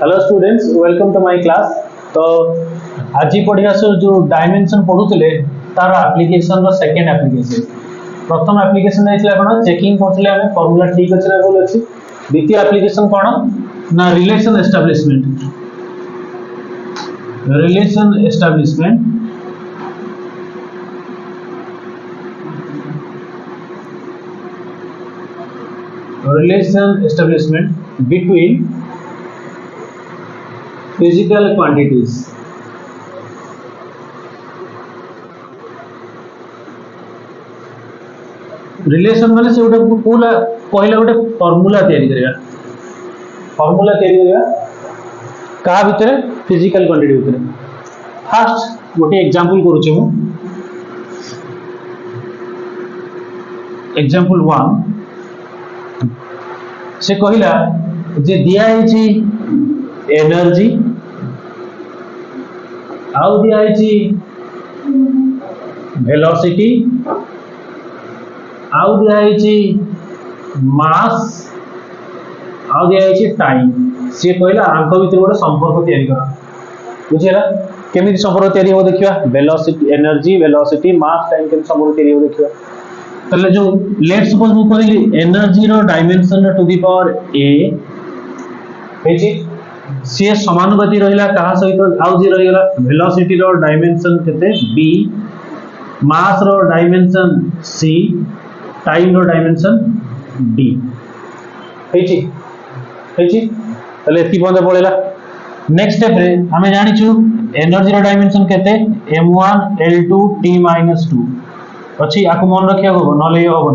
Hello students, welcome to my class. तो आज पढ़िया जो डायमेंशन पढ़ुले तार एप्लिकेशन रो सेकंड एप्लिकेशन। प्रथम एप्लिकेशन देइछला कोन चेकिंग करथले हमें फार्मूला ठीक अछि ना बोल अछि। द्वितीय एप्लिकेशन कोन ना relation establishment. Relation establishment between physical quantities। Relation माने से गोटे पूरा पहला गोटे फार्मूला तैयारी करिया। फार्मूला तैयारी करिया का भितरे फिजिकल क्वांटिटी भितरे। फर्स्ट गोटे एग्जांपल करूचे मु। एग्जांपल 1 से कहिला जे दिया है एनर्जी आउ दिया है वेलोसिटी आउ दिया है मास आउ दिया है टाइम। सी कहला आंक भीतर गोटे संपर्क तैयारी कर बुझेला केमिति संपर्क तैयारी हो देखिया। Velocity energy velocity mass time के संपर्क तैयारी हो देखिया। तले जो लेट्स सपोज मु कहली एनर्जी रो dimension to the power a हेची सी समानुपाती रहिला कहा सहित आउ जे रहिला वेलोसिटी रो डायमेंशन केते b मास रो डायमेंशन c टाइम रो डायमेंशन d हेची तले एति पॉइंट पळेला। नेक्स्ट स्टेप रे हमें जानि छु एनर्जी रो डायमेंशन केते m1 l2 t-2 अछि आको मन रखिया हो नले हो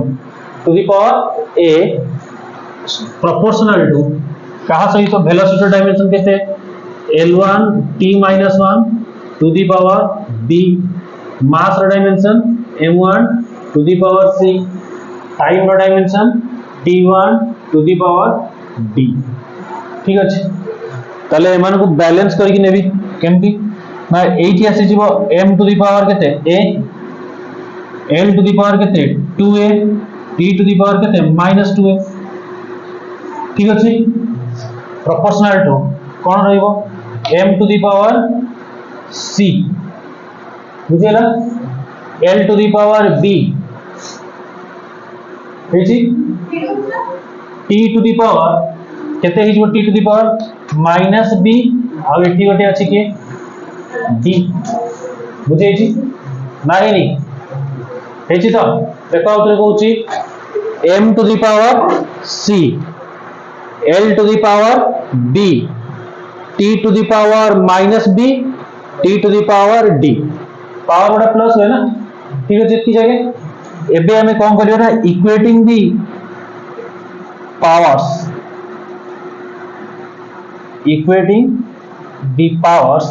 to the power a proportional to कहा सहित वेलोसिटी डायमेंशन केते l1 t-1 to the power b mass रो dimension m1 to the power c time रो dimension t1 to the power d। ठीक अछि तले एमान को बैलेंस करके नेबी केमती ना एठी आसी जीवो m टू द पावर केते a l to the power केते 2a t to the power केते -2a। ठीक अछि प्रोपोर्शनल टू कोन रहइबो m to the power c बुझेला l to the power b हेची t टू द पावर केते हिजो t to the power -b आ एठी गोटे अछि के d बुझेची नाही नी हेची तो देखो आउतरे कहूची m to the power c l to the power b t to the power -b t to the power d power बड़ा प्लस है ना। ठीक है इतनी जगह एबे हमें कौन करियो ना equating the powers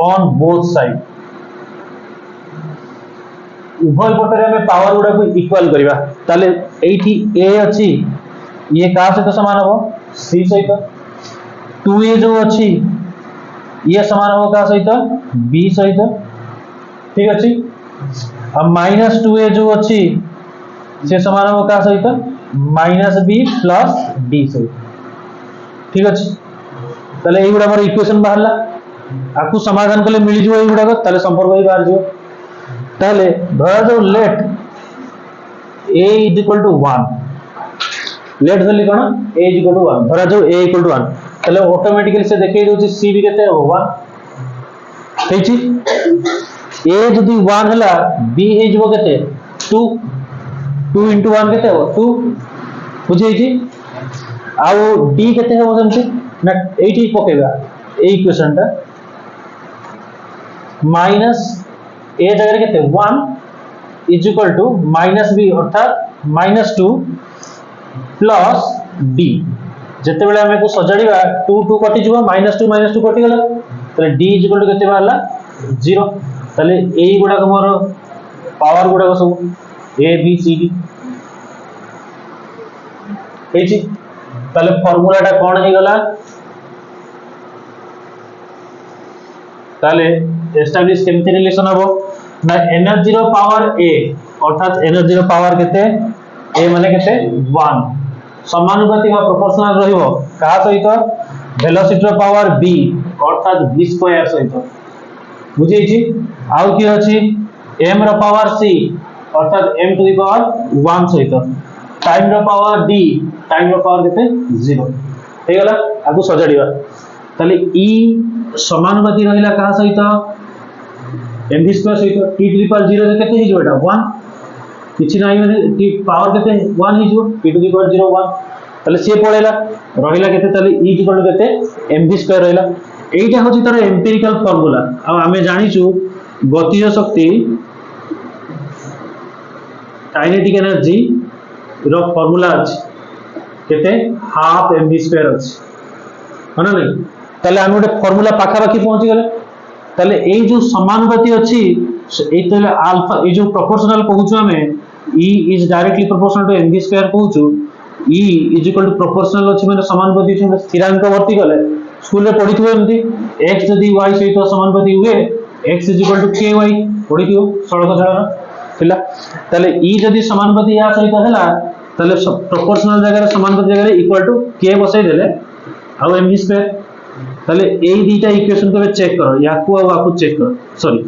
on both side उभय पटरे हमें पावर गुडा को इक्वल करिवा ताले एठी a अछि ये का सहित समान हो c सहित 2a जो अछि ये समान हो का सहित b सहित। ठीक अछि अब -2a जो अछि से समान हो का सहित -b प्लस d सहित। ठीक अछि ताले एई गुडा हमर इक्वेशन बाहरला आकु समाधान कले मिली जो एई गुडा ताले संपर्क ही बाहर जो ताले धरा जो लेट a = 1 लेट धरली कोन a = 1 धरा जो a = 1 ताले ऑटोमेटिकली से देखै दोछि c भी केते हो 1 हेची a जदी 1 हला b हे जबो केते 2 2 * 1 केते हो 2 बुझेची आउ d केते हो समथि ना एठी पकेबा ए इक्वेशन ता माइनस a जगह केते 1 = -b अर्थात -2 प्लस d जते बेले हमें को सजाडीबा 2 2 कटि जबो -2 कटि गेला तले d = केते बाहरला 0 तले ए गुडा को मोर पावर गुडा को सब a b c d हेची तले फार्मूला टा कोन हे गला ताले एस्टैब्लिश केमती रिलेशन हबो ना एनर्जी रो पावर a अर्थात एनर्जी रो पावर केते a माने केते 1 समानुपाती बा प्रोपोर्शनल रहिबो का सहित वेलोसिटी रो पावर b अर्थात v स्क्वायर सहित बुझे छी आउ की अछि m रो पावर c अर्थात m टू द पावर 1 सहित टाइम रो पावर d टाइम रो पावर केते 0 हे गला आगु सजाडिबा ताले e समानुपाती रहिला का सहित mv स्क्वायर सहित t टू द पावर 0 केते हिजो एटा 1 किछि नाही माने t पावर केते 1 हिजो t टू द पावर 0 1 ताले से पळेला रहिला केते ताले e इक्वल टू केते mv स्क्वायर रहिला एटा होची तार एम्पिरिकल फार्मूला आ हमें जानिचु गतिज शक्ति काइनेटिक एनर्जी रो फार्मूला अछि केते हाफ mv स्क्वायर अछि माने नै ताले हम गोटे फार्मूला पाखा पाखी पहुंची गेले ताले ए जो समानुपाती अछि ए ताले अल्फा ए जो प्रोपोर्शनल कहूछु हमें e is directly proportional to mv square कहूछु e is equal to proportional अछि माने समानुपाती अछि स्थिरांक वर्ती गले स्कूल रे पढिथु एमती x यदि y सहित समानुपाती हुए x is equal to ky पढिथु सड़क चलन थिला ताले e यदि समानुपाती या सहित हला ताले प्रोपोर्शनल जगह रे समानुपाती जगह रे इक्वल टू k बसाई देले आ mv स्क्वायर ताले ए दुईटा इक्वेशन को चेक करो याकू आ आकू चेक करो सॉरी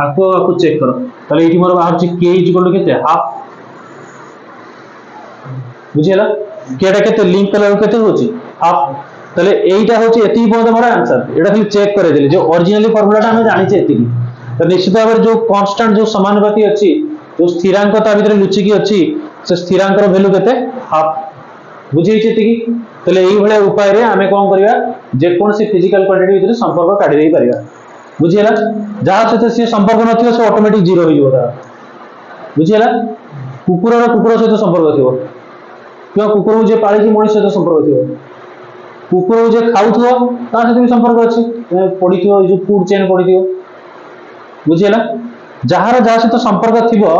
आकू आ आकू चेक करो ताले एठी मोर बाहर छि k इज इक्वल टू केते हाफ बुझियला केटा केते लिंक कलर केते होची हाफ ताले एटा होची एती पॉइंट हमर आंसर एटा खाली चेक करे देले जो ओरिजिनली फार्मूलाटा हम जानि छै एती तो निश्चित भाव जो कांस्टेंट जो समानुपाती अछि जो स्थिरांक ता भीतर लुचि की अछि से स्थिरांक रो वैल्यू केते हाफ बुझै छै एती ताले एई भले उपाय रे हमें कोन करिया जे कोन से फिजिकल क्वांटिटी भीतर संपर्क काढी देई परिया बुझियला जहा से से संपर्क नथियो से ऑटोमेटिक जीरो हो जोरा बुझियला कुकुर रो कुकुर से संपर्क थियो क्यों कुकुर जे पाली छी मनुष्य से संपर्क थियो कुकुर जे खाउथो ता से भी संपर्क अछि पडिथियो जो फूड चेन पडिथियो बुझियला जहार जहा से तो संपर्क थिबो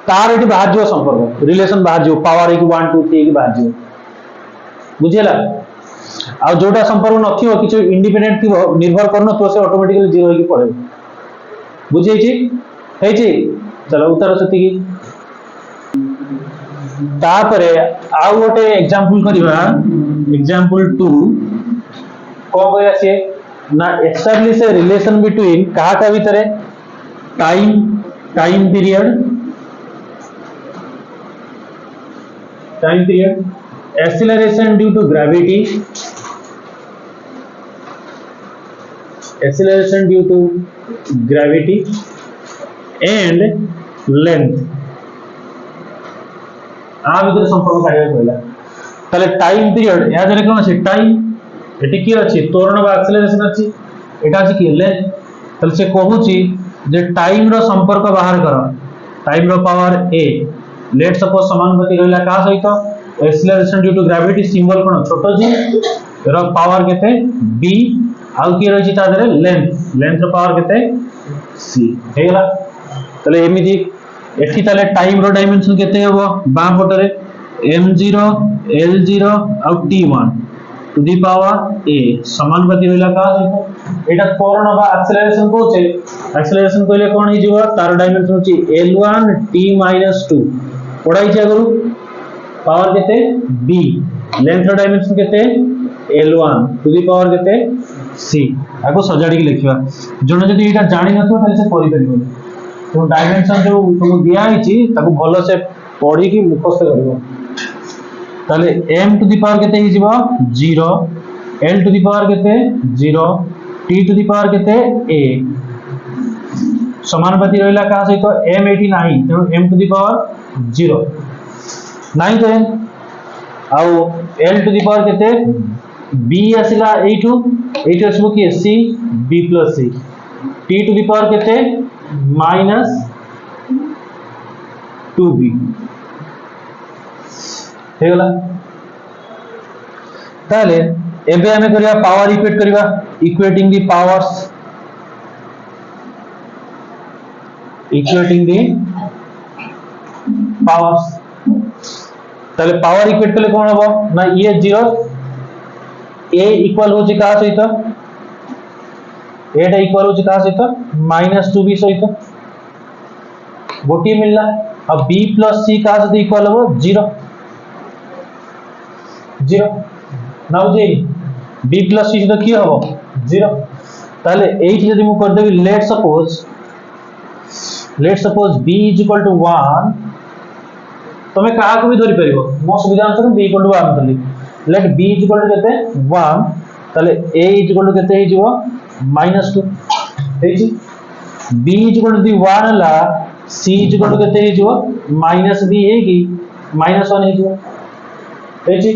तार एठी बाहर जो संपर्क रिलेशन बाहर जो पावर 1 2 3 बाहर जो बुझियला आ जोटा संपर्क नथियो किछ इंडिपेंडेंट थिबो निर्भर करनो तो से ऑटोमेटिकली जीरो होई पड़े बुझै छी हे छी चलो उत्तर सती की तापरे आ गोटे एग्जांपल करबा एग्जांपल 2 को कहया से ना एस्टैब्लिश ए रिलेशन बिटवीन कहा का भीतर time period acceleration due to gravity and length आ भीतर संपर्क काढिया पहिला ताले टाइम पीरियड या जरे कोन अछि टाइम एटी की अछि त्वरण बा एक्सेलरेशन अछि एटा अछि की लेंथ ताले से कहूची जे टाइम रो संपर्क बाहर कर टाइम रो पावर a लेट सपोज समानुपाती रहला का सहित acceleration due to gravity symbol कोन छोटो जी रो पावर केते b आउ की रहि ता दरे लेंथ रो पावर केते c हेला तले एमिति एठी तले टाइम रो डायमेंशन केते हबो बा पटरे m0 l0 आउ t1 to the power a समानुपाती रहला का सहित एटा त्वरण बा एक्सेलरेशन को छे एक्सेलरेशन कहले कोन हि जीवो तार डायमेंशन होची l1 t-2 पढाई छै करू पावर केते b लेंथ रो डायमेंशन केते l1 टू दी पावर केते c आको सजाडी के लिखिबा जण जदी एटा जानि नथो ताले से करि परिबो तो डायमेंशन जो तुम दिया हि छी ताको भलो से पढी की मुखस्थ करबो ताले m टू दी पावर केते हि जीवो 0 l टू दी पावर केते 0 t टू दी पावर केते a समानुपाती रहला का सहित m एठी नाही तेनु m टू दी पावर 0 नाही तो आउ l टू दी पावर केते b आसिला एठू आसबो की c b plus c t to the power केते माइनस 2b हेगला ताले एबे हमें करिया पावर इक्वेट करिवा इक्वेटिंग दी पावर्स ताले पावर इक्वेट कले कोन हबो ना ये 0 a इक्वल हो का सहित एटा इक्वल हो का सहित माइनस 2b सहित गोटी मिलला अब b प्लस c का सहित इक्वल हो 0 0 ना बुझे b प्लस c तो किए हबो 0 ताले एठी जदी मु कर देबी let suppose b is equal to 1 तमे कहा को भी धरि परिबो मो सुविधा अनुसार b इक्वल टू 1 धरली let b is equal to केते 1 ताले a इज इक्वल टू केते हे जीवो -2 हे जी b इज इक्वल टू 1 हला c इज इक्वल टू केते हे जीवो -b हे की -1 हे जीवो हे जी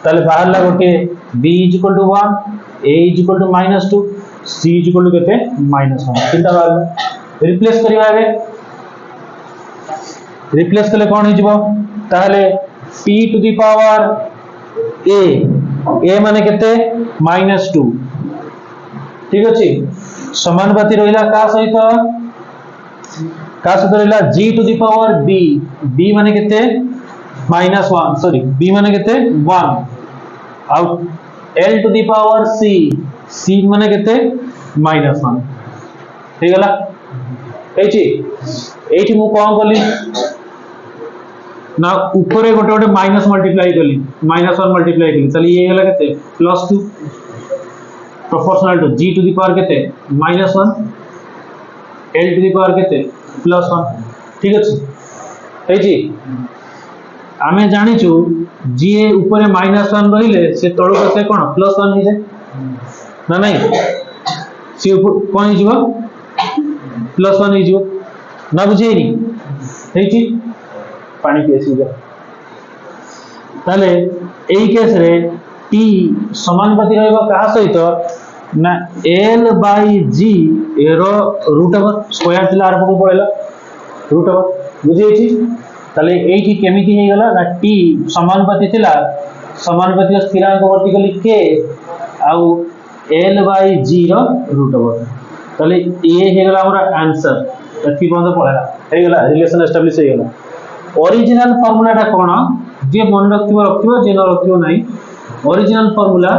ताले बाहर ला गोटे b is equal to 1 a is equal to -2 c is equal to केते -1 तीनटा बाहर रिप्लेस करिवा एबे रिप्लेस कले कोन हे जीवो ताले p to the power a माने केते -2 ठीक अछि समानुपाती रहिला का सहित रहिला g to the power b माने केते -1 सॉरी b माने केते 1 out l to the power c माने केते -1 ठीक गला एठी एठी मु कोन करली ना ऊपर गोटे गोटे माइनस मल्टीप्लाई कली -1 मल्टीप्लाई कली चली ये गला केते +2 proportional to g to the power केते -1 l टू द पावर केते +1 ठीक अछि ए जी आमे जानि छु g ऊपर -1 रहिले से तळो केते कोन +1 हे जे ना नहीं से ऊपर कोन हे जीवो +1 हे जीवो ना बुझेनी हे जी पानी पिएसी जा ताले एई केस रे t समानुपाती रहबो कहा सहित ना l by g arrow root over square थिला आर को पळेला रूट ओवर बुझेछि ताले एठी केमिति हे गला ना t समानुपाती थिला समानुपाती स्थिरांक वर्ती कली k आउ l by g row root over ताले ए हे गला हमरा आंसर एथि बंद पळेला हे गला रिलेशन एस्टैब्लिश हे गला ओरिजिनल फार्मूला टा कोन जे मन रखिबो जे न रखिबो नाही ओरिजिनल फार्मूला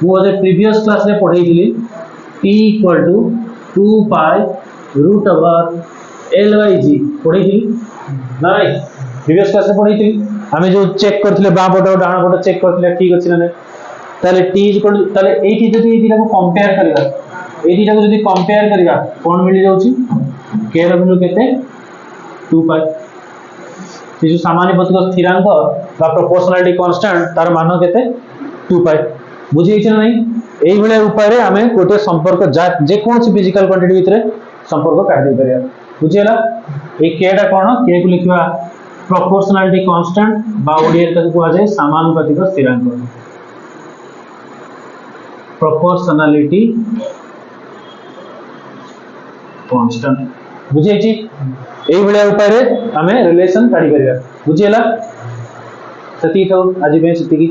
मु जे प्रीवियस क्लास रे पढाई दिली t equal to 2 pi root over l by g पढाई दिली नाही प्रीवियस क्लास रे पढाई दिली हमें जो चेक करथिले बा पट डाण पट चेक करथिले ठीक अछि ना ताले t इक्वल टू ताले एठी जदी एठी को कंपेयर करबा एठी को जदी कंपेयर करबा कोन मिली जाउची k ର वैल्यू केते 2 पाई से जो समानुपातिक स्थिरांक बा प्रोपोर्शनलिटी कांस्टेंट तार मान केते 2 पाई बुझी छै नै एई भले उपाय रे हमें गोटे संपर्क जे कोन से फिजिकल क्वांटिटी भितरे संपर्क काट दे परिया बुझियला ए के टा कोन के को लिखबा प्रोपोर्शनलिटी कांस्टेंट बा ओडिया तक को आ जाय समानुपातिक स्थिरांक प्रोपोर्शनलिटी कांस्टेंट बुझे छी एई भले उपाय रे हमें रिलेशन काढी परिया बुझियला सती तो आज बे सती की